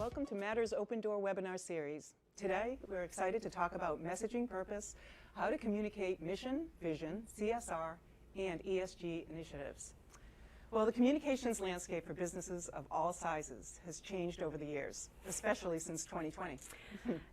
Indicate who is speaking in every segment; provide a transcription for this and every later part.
Speaker 1: Welcome to Matter's Open Door webinar series. Today, we're excited to talk about messaging purpose, how to communicate mission, vision, CSR, and ESG initiatives. Well, the communications landscape for businesses of all sizes has changed over the years, especially since 2020.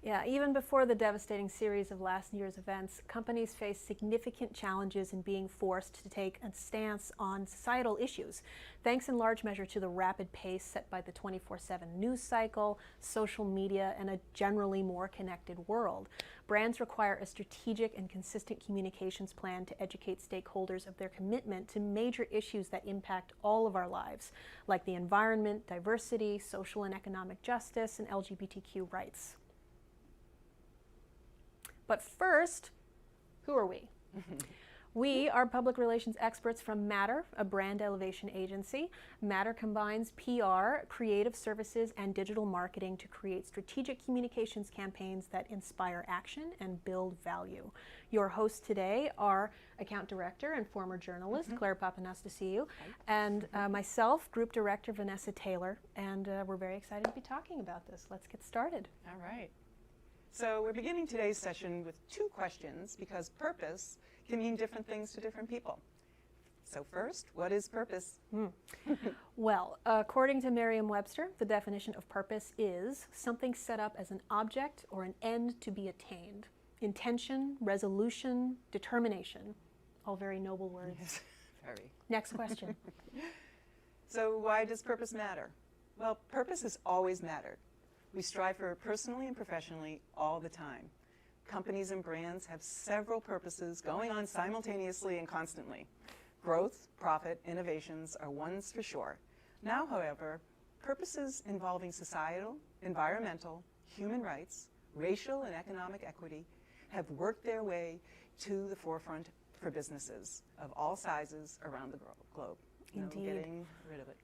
Speaker 2: Yeah, even before the devastating series of last year's events, companies face significant challenges in being forced to take a stance on societal issues, thanks in large measure to the rapid pace set by the 24/7 news cycle, social media, and a generally more connected world. Brands require a strategic and consistent communications plan to educate stakeholders of their commitment to major issues that impact all of our lives, like the environment, diversity, social and economic justice, and LGBTQ rights. But first, who are we? We are public relations experts from Matter, a brand elevation agency. Matter combines PR, creative services, and digital marketing to create strategic communications campaigns that inspire action and build value. Your hosts today are Account Director and former journalist Claire Papanastasiou, and myself, Group Director Vanessa Taylor, and we're very excited to be talking about this. Let's get started.
Speaker 1: All right. So we're beginning today's session with two questions because purpose can mean different things to different people. So first, what is purpose?
Speaker 2: Well, according to Merriam-Webster, the definition of purpose is something set up as an object or an end to be attained. Intention, resolution, determination, all very noble words.
Speaker 1: Yes, very.
Speaker 2: Next question.
Speaker 1: So why does purpose matter? Well, purpose has always mattered. We strive for it personally and professionally all the time. Companies and brands have several purposes going on simultaneously and constantly. Growth, profit, innovations are ones for sure. Now, however, purposes involving societal, environmental, human rights, racial and economic equity have worked their way to the forefront for businesses of all sizes around the globe.
Speaker 2: Indeed.
Speaker 1: No getting rid of it.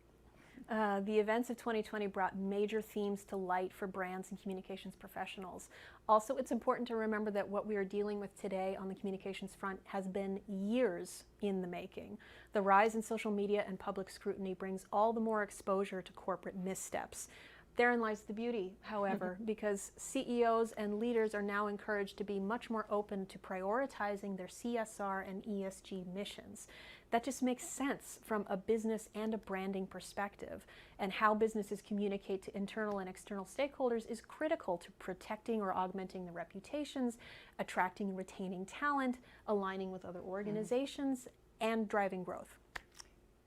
Speaker 2: The events of 2020 brought major themes to light for brands and communications professionals. Also, it's important to remember that what we are dealing with today on the communications front has been years in the making. The rise in social media and public scrutiny brings all the more exposure to corporate missteps. Therein lies the beauty, however, because CEOs and leaders are now encouraged to be much more open to prioritizing their CSR and ESG missions. That just makes sense from a business and a branding perspective, and how businesses communicate to internal and external stakeholders is critical to protecting or augmenting their reputations, attracting and retaining talent, aligning with other organizations, and driving growth.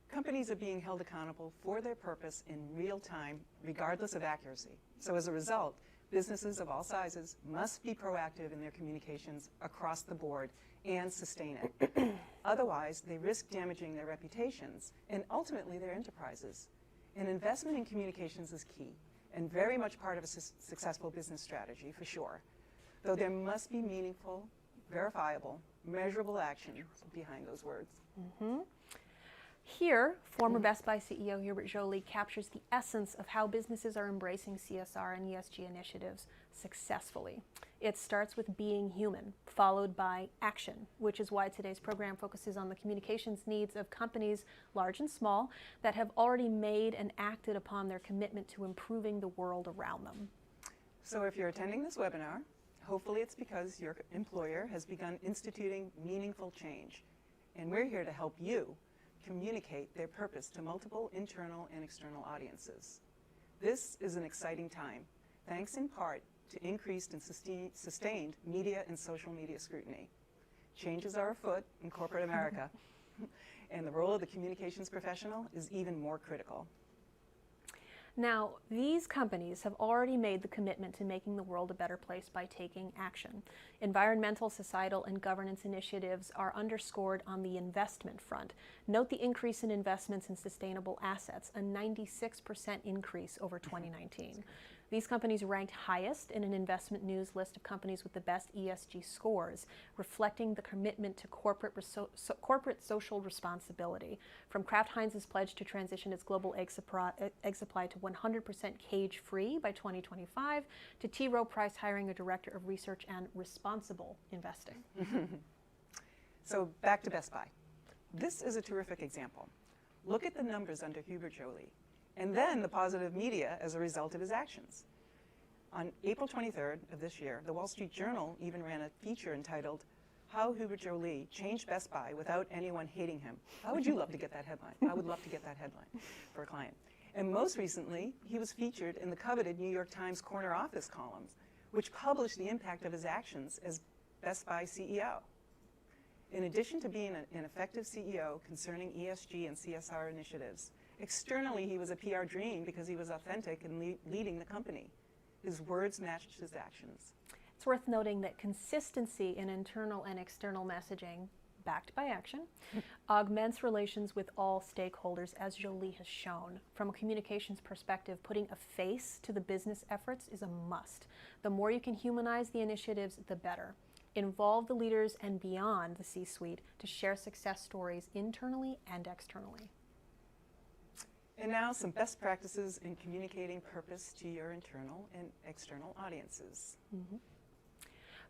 Speaker 1: Companies are being held accountable for their purpose in real time, regardless of accuracy. So as a result, businesses of all sizes must be proactive in their communications across the board and sustain it. Otherwise, they risk damaging their reputations and ultimately their enterprises. An investment in communications is key and very much part of a successful business strategy, for sure. Though there must be meaningful, verifiable, measurable action behind those words.
Speaker 2: Here, former Best Buy CEO Hubert Joly captures the essence of how businesses are embracing CSR and ESG initiatives successfully. It starts with being human, followed by action, which is why today's program focuses on the communications needs of companies, large and small, that have already made and acted upon their commitment to improving the world around them.
Speaker 1: So if you're attending this webinar, hopefully it's because your employer has begun instituting meaningful change. And we're here to help you communicate their purpose to multiple internal and external audiences. This is an exciting time, thanks in part to increased and sustained media and social media scrutiny. Changes are afoot in corporate America, and the role of the communications professional is even more critical.
Speaker 2: Now, these companies have already made the commitment to making the world a better place by taking action. Environmental, societal, and governance initiatives are underscored on the investment front. Note the increase in investments in sustainable assets, a 96% increase over 2019. These companies ranked highest in an investment news list of companies with the best ESG scores, reflecting the commitment to corporate social responsibility. From Kraft Heinz's pledge to transition its global egg supply to 100% cage-free by 2025, to T. Rowe Price hiring a director of research and responsible investing.
Speaker 1: So back to Best Buy. This is a terrific example. Look at the numbers under Hubert Joly, and then the positive media as a result of his actions. On April 23rd of this year, the Wall Street Journal even ran a feature entitled, "How Hubert Joly Changed Best Buy Without Anyone Hating Him." How would you love to get that headline? I would love to get that headline for a client. And most recently, he was featured in the coveted New York Times Corner Office columns, which published the impact of his actions as Best Buy CEO. In addition to being an effective CEO concerning ESG and CSR initiatives, externally he was a PR dream because he was authentic in leading the company. His words matched his actions.
Speaker 2: It's worth noting that consistency in internal and external messaging, backed by action, augments relations with all stakeholders, as Joly has shown. From a communications perspective, putting a face to the business efforts is a must. The more you can humanize the initiatives, the better. Involve the leaders and beyond the C-suite to share success stories internally and externally.
Speaker 1: And now some best practices in communicating purpose to your internal and external audiences.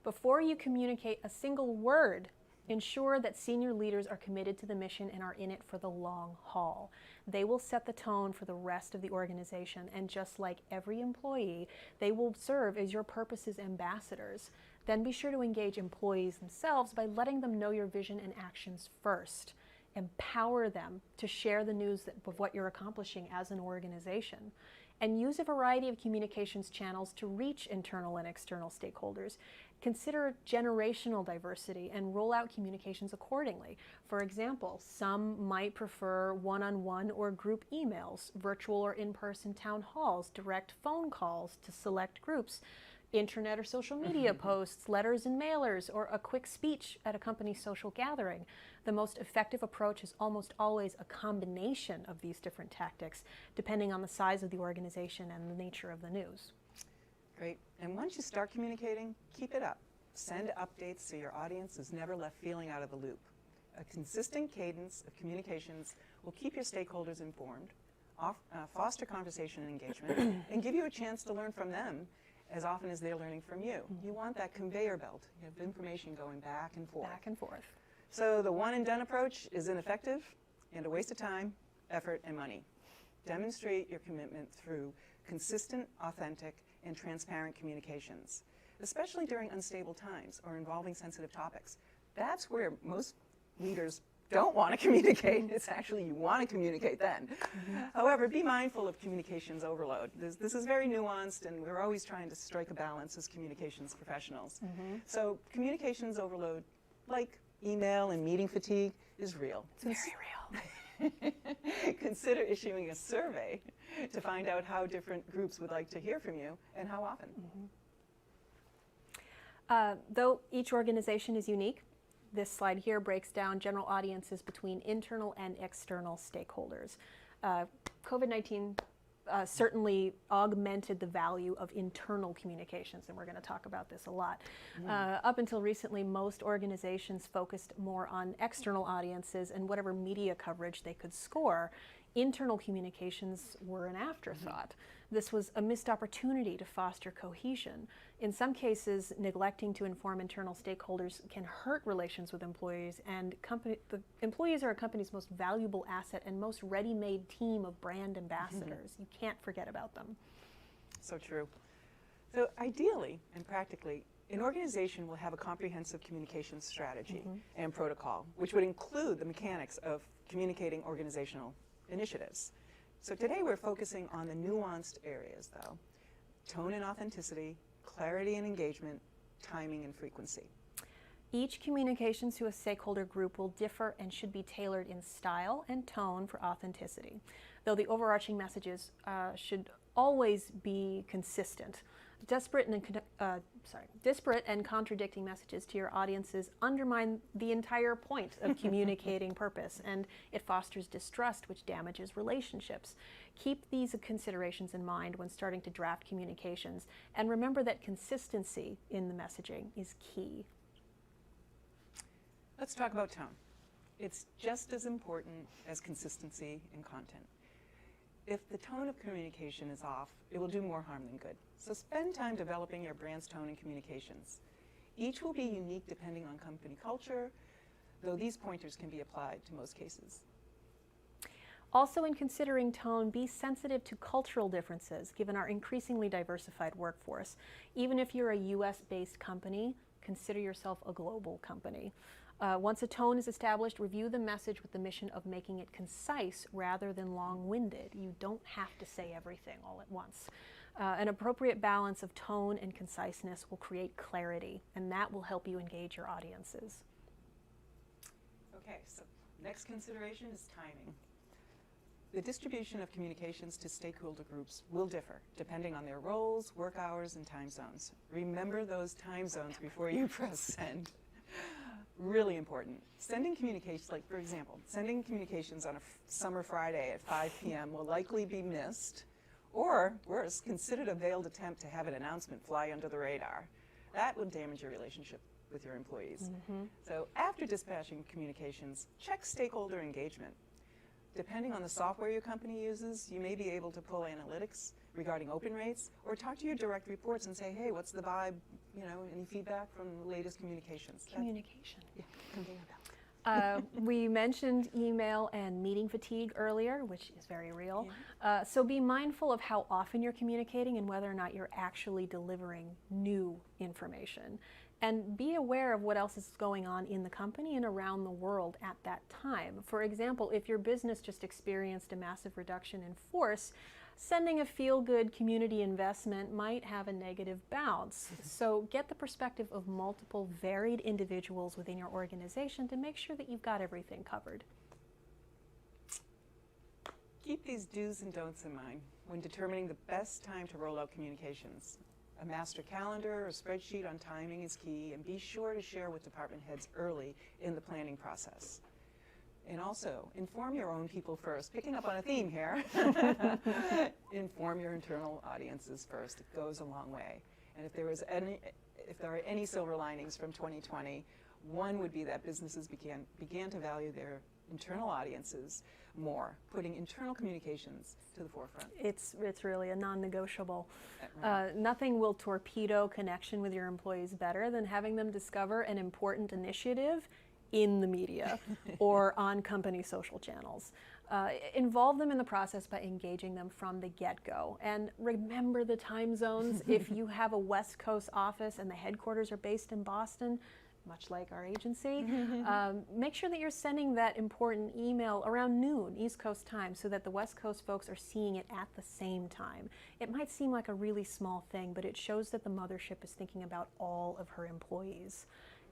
Speaker 2: Before you communicate a single word, ensure that senior leaders are committed to the mission and are in it for the long haul. They will set the tone for the rest of the organization, and just like every employee, they will serve as your purpose's ambassadors. Then be sure to engage employees themselves by letting them know your vision and actions first. Empower them to share the news of what you're accomplishing as an organization. And use a variety of communications channels to reach internal and external stakeholders. Consider generational diversity and roll out communications accordingly. For example, some might prefer one-on-one or group emails, virtual or in-person town halls, direct phone calls to select groups, internet or social media posts, letters and mailers, or a quick speech at a company's social gathering. The most effective approach is almost always a combination of these different tactics, depending on the size of the organization and the nature of the news.
Speaker 1: Great. And once you start communicating, keep it up. Send updates so your audience is never left feeling out of the loop. A consistent cadence of communications will keep your stakeholders informed, foster conversation and engagement, and give you a chance to learn from them as often as they're learning from you. You want that conveyor belt of information going back and forth.
Speaker 2: Back and forth.
Speaker 1: So the one and done approach is ineffective and a waste of time, effort, and money. Demonstrate your commitment through consistent, authentic, and transparent communications, especially during unstable times or involving sensitive topics. That's where most leaders don't want to communicate. It's actually you want to communicate then. However, be mindful of communications overload. This is very nuanced, and we're always trying to strike a balance as communications professionals. So communications overload, like email and meeting fatigue, is real.
Speaker 2: It's very real.
Speaker 1: Consider issuing a survey to find out how different groups would like to hear from you and how often.
Speaker 2: Though each organization is unique, this slide here breaks down general audiences between internal and external stakeholders. COVID-19 certainly augmented the value of internal communications, and we're going to talk about this a lot. Up until recently, most organizations focused more on external audiences and whatever media coverage they could score. Internal communications were an afterthought. This was a missed opportunity to foster cohesion. In some cases, neglecting to inform internal stakeholders can hurt relations with employees, and the employees are a company's most valuable asset and most ready-made team of brand ambassadors. You can't forget about them.
Speaker 1: So true. So ideally and practically, an organization will have a comprehensive communication strategy and protocol, which would include the mechanics of communicating organizational initiatives. So today we're focusing on the nuanced areas, though: tone and authenticity, clarity and engagement, timing and frequency.
Speaker 2: Each communication to a stakeholder group will differ and should be tailored in style and tone for authenticity, though the overarching messages should always be consistent. Disparate and contradicting messages to your audiences undermine the entire point of communicating purpose, and it fosters distrust, which damages relationships. Keep these considerations in mind when starting to draft communications, and remember that consistency in the messaging is key.
Speaker 1: Let's talk about tone. It's just as important as consistency in content. If the tone of communication is off, it will do more harm than good. So spend time developing your brand's tone in communications. Each will be unique depending on company culture, though these pointers can be applied to most cases.
Speaker 2: Also, in considering tone, be sensitive to cultural differences given our increasingly diversified workforce. Even if you're a US-based company, consider yourself a global company. Once a tone is established, review the message with the mission of making it concise rather than long-winded. You don't have to say everything all at once. An appropriate balance of tone and conciseness will create clarity, and that will help you engage your audiences.
Speaker 1: Okay, so next consideration is timing. The distribution of communications to stakeholder groups will differ depending on their roles, work hours, and time zones. Remember those time zones before you press send. Really important. Sending communications, like for example, sending communications on a summer Friday at 5 p.m. will likely be missed, or worse, considered a veiled attempt to have an announcement fly under the radar. That would damage your relationship with your employees. So after dispatching communications, check stakeholder engagement. Depending on the software your company uses, you may be able to pull analytics regarding open rates, or talk to your direct reports and say, hey, what's the vibe, any feedback from the latest communications?
Speaker 2: Communication.
Speaker 1: Yeah, convey that.
Speaker 2: We mentioned email and meeting fatigue earlier, which is very real. Yeah. So be mindful of how often you're communicating and whether or not you're actually delivering new information. And be aware of what else is going on in the company and around the world at that time. For example, if your business just experienced a massive reduction in force, sending a feel-good community investment might have a negative bounce. So get the perspective of multiple varied individuals within your organization to make sure that you've got everything covered.
Speaker 1: Keep these do's and don'ts in mind when determining the best time to roll out communications. A master calendar or spreadsheet on timing is key, and be sure to share with department heads early in the planning process. And also, inform your own people first. Picking up on a theme here. Inform your internal audiences first. It goes a long way. And if there are any silver linings from 2020, one would be that businesses began to value their internal audiences more, putting internal communications to the forefront.
Speaker 2: It's really a non-negotiable. Nothing will torpedo connection with your employees better than having them discover an important initiative in the media or on company social channels. Involve them in the process by engaging them from the get-go. And remember the time zones. If you have a West Coast office and the headquarters are based in Boston, much like our agency, make sure that you're sending that important email around noon East Coast time so that the West Coast folks are seeing it at the same time. It might seem like a really small thing, but it shows that the mothership is thinking about all of her employees.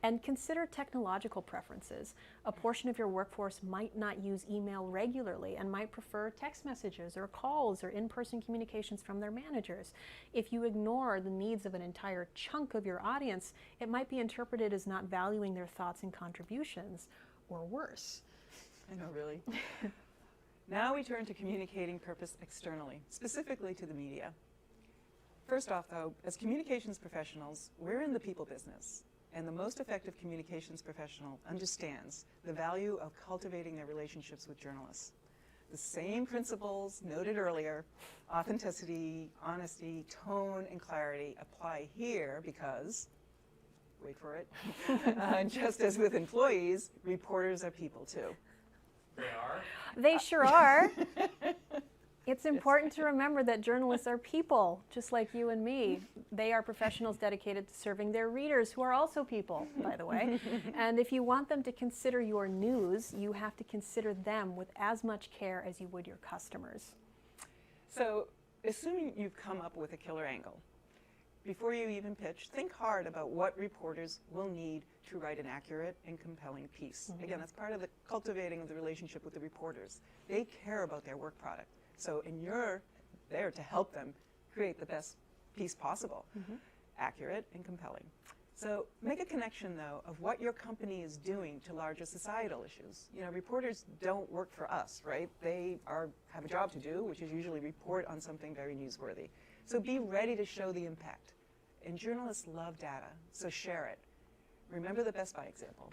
Speaker 2: And consider technological preferences. A portion of your workforce might not use email regularly and might prefer text messages or calls or in-person communications from their managers. If you ignore the needs of an entire chunk of your audience, it might be interpreted as not valuing their thoughts and contributions, or worse.
Speaker 1: I know, really. Now we turn to communicating purpose externally, specifically to the media. First off, though, as communications professionals, we're in the people business. And the most effective communications professional understands the value of cultivating their relationships with journalists. The same principles noted earlier, authenticity, honesty, tone, and clarity, apply here because, wait for it, just as with employees, reporters are people too.
Speaker 3: They are?
Speaker 2: They sure are. It's important to remember that journalists are people, just like you and me. They are professionals dedicated to serving their readers, who are also people, by the way. And if you want them to consider your news, you have to consider them with as much care as you would your customers.
Speaker 1: So, assuming you've come up with a killer angle, before you even pitch, think hard about what reporters will need to write an accurate and compelling piece. Again, that's part of the cultivating of the relationship with the reporters. They care about their work product. So, and you're there to help them create the best piece possible, accurate and compelling. So make a connection, though, of what your company is doing to larger societal issues. You know, reporters don't work for us, right? They have a job to do, which is usually report on something very newsworthy. So be ready to show the impact. And journalists love data, so share it. Remember the Best Buy example.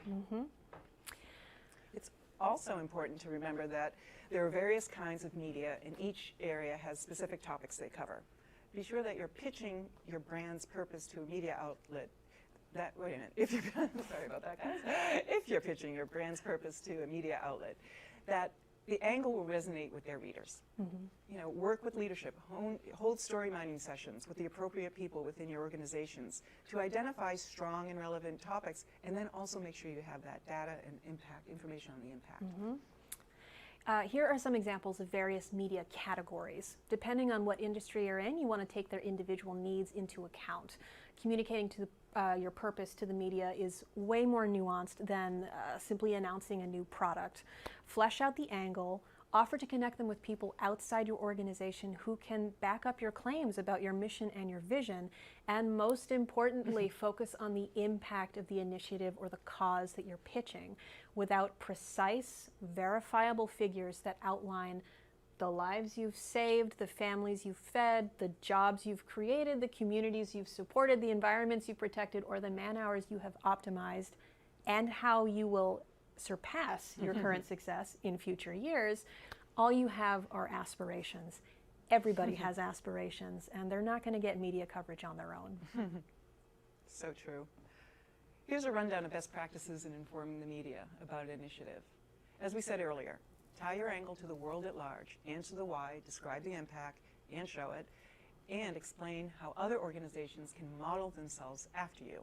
Speaker 1: It's also important to remember that there are various kinds of media, and each area has specific topics they cover. Be sure that you're pitching your brand's purpose to a media outlet. Wait a minute, sorry about that, guys. If you're pitching your brand's purpose to a media outlet, that the angle will resonate with their readers. You know, work with leadership, hold story mining sessions with the appropriate people within your organizations to identify strong and relevant topics, and then also make sure you have that data and impact, information on the impact.
Speaker 2: Here are some examples of various media categories. Depending on what industry you're in, you want to take their individual needs into account. Communicating to your purpose to the media is way more nuanced than simply announcing a new product. Flesh out the angle, offer to connect them with people outside your organization who can back up your claims about your mission and your vision, and most importantly, focus on the impact of the initiative or the cause that you're pitching without precise, verifiable figures that outline the lives you've saved, the families you've fed, the jobs you've created, the communities you've supported, the environments you've protected, or the man-hours you have optimized, and how you will surpass your current success in future years. All you have are aspirations. Everybody has aspirations, and they're not going to get media coverage on their own.
Speaker 1: So true. Here's a rundown of best practices in informing the media about an initiative. As we said earlier, tie your angle to the world at large, answer the why, describe the impact, and show it, and explain how other organizations can model themselves after you.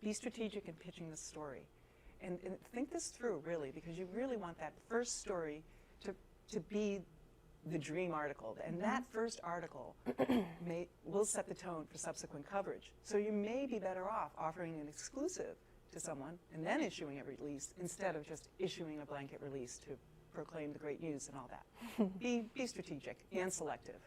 Speaker 1: Be strategic in pitching the story. And think this through, really, because you really want that first story to be the dream article. And that first article will set the tone for subsequent coverage. So you may be better off offering an exclusive to someone and then issuing a release instead of just issuing a blanket release to proclaim the great news and all that. Be strategic and selective.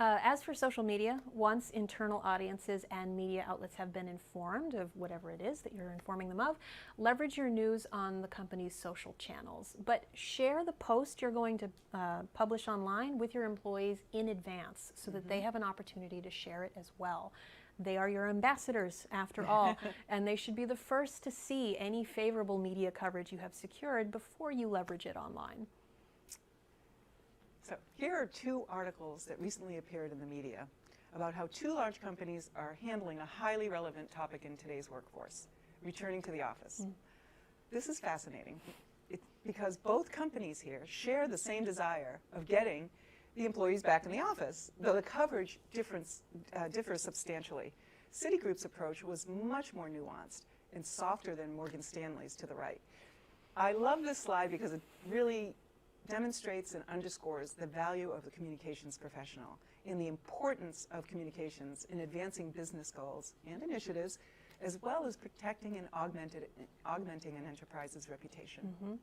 Speaker 2: As for social media, once internal audiences and media outlets have been informed of whatever it is that you're informing them of, leverage your news on the company's social channels. But share the post you're going to publish online with your employees in advance so that they have an opportunity to share it as well. They are your ambassadors, after all, and they should be the first to see any favorable media coverage you have secured before you leverage it online.
Speaker 1: So here are two articles that recently appeared in the media about how two large companies are handling a highly relevant topic in today's workforce, returning to the office. This is fascinating because both companies here share the same desire of getting the employees back in the office, though the coverage differs substantially. Citigroup's approach was much more nuanced and softer than Morgan Stanley's to the right. I love this slide because it really demonstrates and underscores the value of the communications professional and the importance of communications in advancing business goals and initiatives, as well as protecting and augmenting an enterprise's reputation.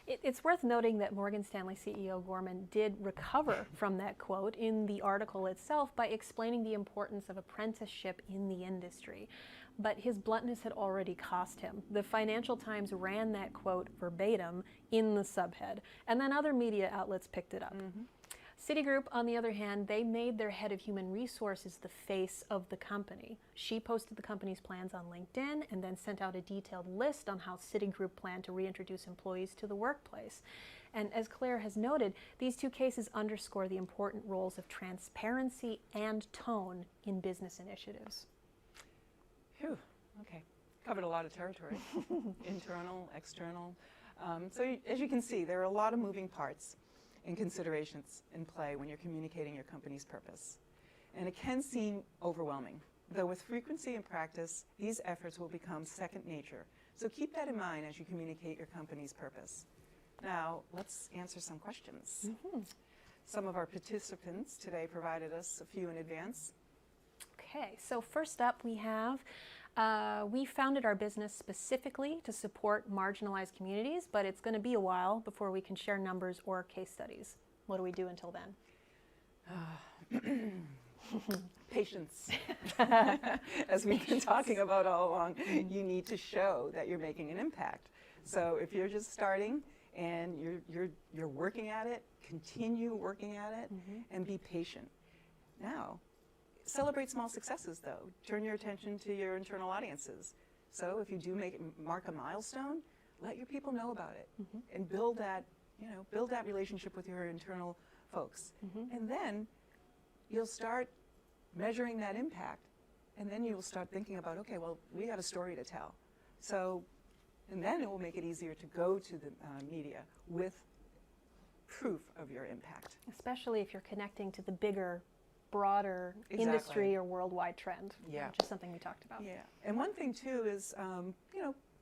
Speaker 2: It's worth noting that Morgan Stanley CEO Gorman did recover from that quote in the article itself by explaining the importance of apprenticeship in the industry. But his bluntness had already cost him. The Financial Times ran that quote verbatim in the subhead, and then other media outlets picked it up. Citigroup, on the other hand, they made their head of human resources the face of the company. She posted the company's plans on LinkedIn and then sent out a detailed list on how Citigroup planned to reintroduce employees to the workplace. And as Claire has noted, these two cases underscore the important roles of transparency and tone in business initiatives.
Speaker 1: Phew, okay. Covered a lot of territory, internal, external. So as you can see, there are a lot of moving parts and considerations in play when you're communicating your company's purpose. And it can seem overwhelming, though with frequency and practice, these efforts will become second nature. So keep that in mind as you communicate your company's purpose. Now, let's answer some questions. Some of our participants today provided us a few in advance.
Speaker 2: Okay, so first up we have, we founded our business specifically to support marginalized communities, but it's going to be a while before we can share numbers or case studies. What do we do until then?
Speaker 1: Patience. As we've been talking about all along, you need to show that you're making an impact. So if you're just starting and you're working at it, continue working at it and be patient. Now, celebrate small successes, though. Turn your attention to your internal audiences. So if you do mark a milestone, let your people know about it and build that relationship with your internal folks. And then you'll start measuring that impact, and then you'll start thinking about, okay, well, we have a story to tell. So, and then it will make it easier to go to the media with proof of your impact.
Speaker 2: Especially if you're connecting to the bigger, broader
Speaker 1: Exactly.
Speaker 2: industry or worldwide trend,
Speaker 1: Yeah.
Speaker 2: which is something we talked about.
Speaker 1: Yeah, and one thing too is,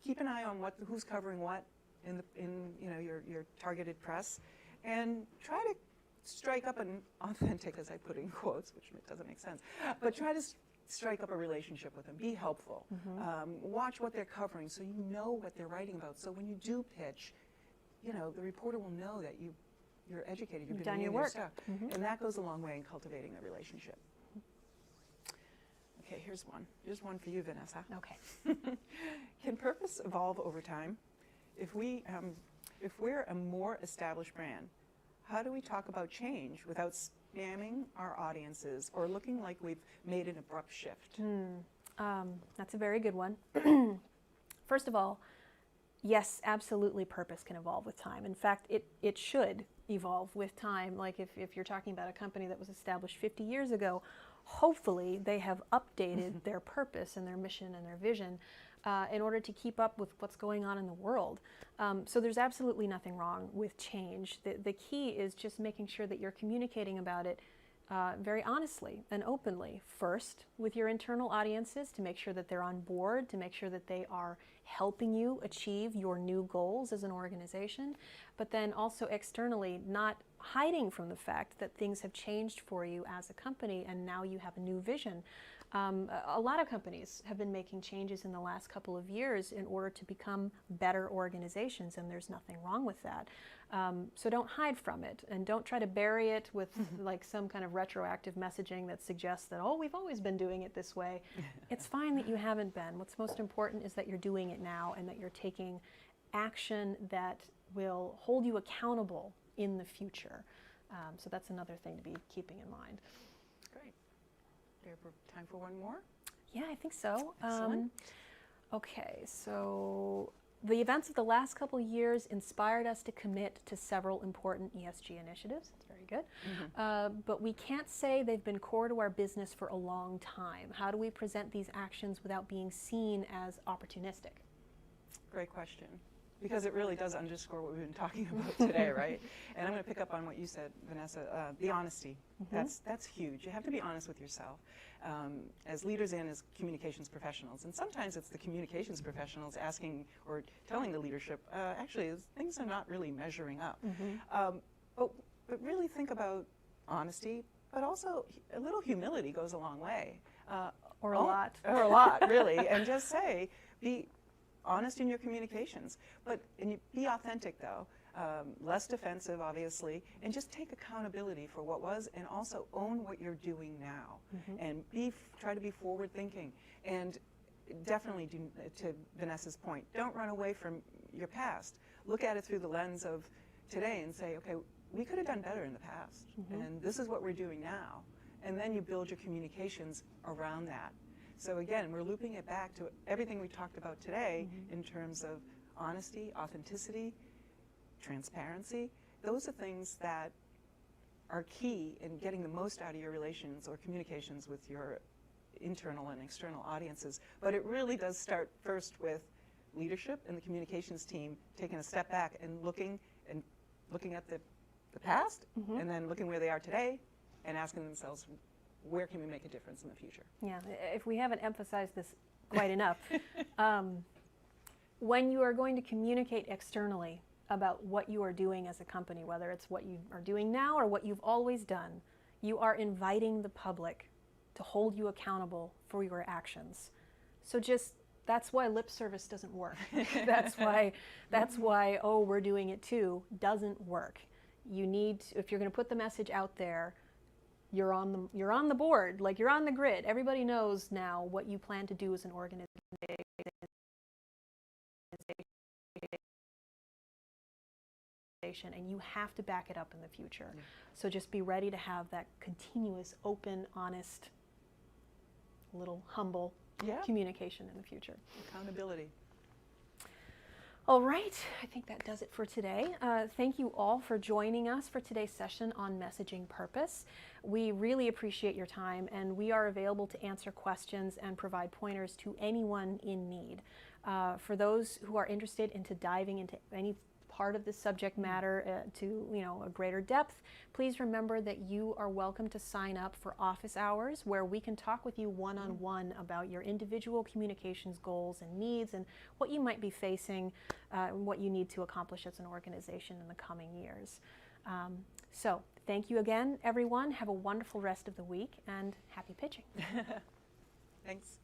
Speaker 1: keep an eye on who's covering what in your targeted press, and try to strike up an authentic, as I put in quotes, which doesn't make sense, but try to strike up a relationship with them. Be helpful. Watch what they're covering so you know what they're writing about. So when you do pitch, the reporter will know that you're educated, you've been
Speaker 2: done your
Speaker 1: reading
Speaker 2: work.
Speaker 1: stuff. And that goes a long way in cultivating a relationship. Okay, here's one. Here's one for you, Vanessa.
Speaker 2: Okay.
Speaker 1: Can purpose evolve over time? If we're a more established brand, how do we talk about change without spamming our audiences or looking like we've made an abrupt shift?
Speaker 2: That's a very good one. First of all, yes, absolutely, purpose can evolve with time. In fact, it should evolve with time. Like if you're talking about a company that was established 50 years ago, hopefully they have updated their purpose and their mission and their vision in order to keep up with what's going on in the world. So there's absolutely nothing wrong with change. The key is just making sure that you're communicating about it very honestly and openly. First, with your internal audiences, to make sure that they're on board, to make sure that they are helping you achieve your new goals as an organization, but then also externally, not hiding from the fact that things have changed for you as a company and now you have a new vision. A lot of companies have been making changes in the last couple of years in order to become better organizations, and there's nothing wrong with that. So don't hide from it, and don't try to bury it with like some kind of retroactive messaging that suggests that, oh, we've always been doing it this way. It's fine that you haven't been. What's most important is that you're doing it now and that you're taking action that will hold you accountable in the future. So that's another thing to be keeping in mind.
Speaker 1: Great. Do you have time for one more?
Speaker 2: Yeah, I think so.
Speaker 1: Excellent.
Speaker 2: Okay, so the events of the last couple of years inspired us to commit to several important ESG initiatives. That's very good. But we can't say they've been core to our business for a long time. How do we present these actions without being seen as opportunistic?
Speaker 1: Great question. Because it really does underscore what we've been talking about today, right? And I'm going to pick up on what you said, Vanessa, the honesty. That's huge. You have to be honest with yourself as leaders and as communications professionals. And sometimes it's the communications professionals asking or telling the leadership, actually, things are not really measuring up. But really think about honesty, but also a little humility goes a long way.
Speaker 2: Or a lot.
Speaker 1: Or a lot, really. And just say, be honest in your communications, and you be authentic though, less defensive obviously, and just take accountability for what was, and also own what you're doing now, and try to be forward thinking, and definitely to Vanessa's point, don't run away from your past. Look at it through the lens of today and say, okay, we could have done better in the past, and this is what we're doing now, and then you build your communications around that. So again, we're looping it back to everything we talked about today in terms of honesty, authenticity, transparency. Those are things that are key in getting the most out of your relations or communications with your internal and external audiences. But it really does start first with leadership and the communications team taking a step back and looking at the past, and then looking where they are today and asking themselves, where can we make a difference in the future?
Speaker 2: Yeah, if we haven't emphasized this quite enough, when you are going to communicate externally about what you are doing as a company, whether it's what you are doing now or what you've always done, you are inviting the public to hold you accountable for your actions. So that's why lip service doesn't work. that's why, oh, we're doing it too, doesn't work. You need, if you're going to put the message out there, you're on the board, like you're on the grid. Everybody knows now what you plan to do as an organization, and you have to back it up in the future. So just be ready to have that continuous, open, honest, little humble communication in the future.
Speaker 1: Accountability.
Speaker 2: All right, I think that does it for today. Thank you all for joining us for today's session on messaging purpose. We really appreciate your time, and we are available to answer questions and provide pointers to anyone in need. For those who are interested into diving into any part of this subject matter to a greater depth, please remember that you are welcome to sign up for office hours where we can talk with you one-on-one about your individual communications goals and needs and what you might be facing and what you need to accomplish as an organization in the coming years. So thank you again, everyone. Have a wonderful rest of the week and happy pitching.
Speaker 1: Thanks.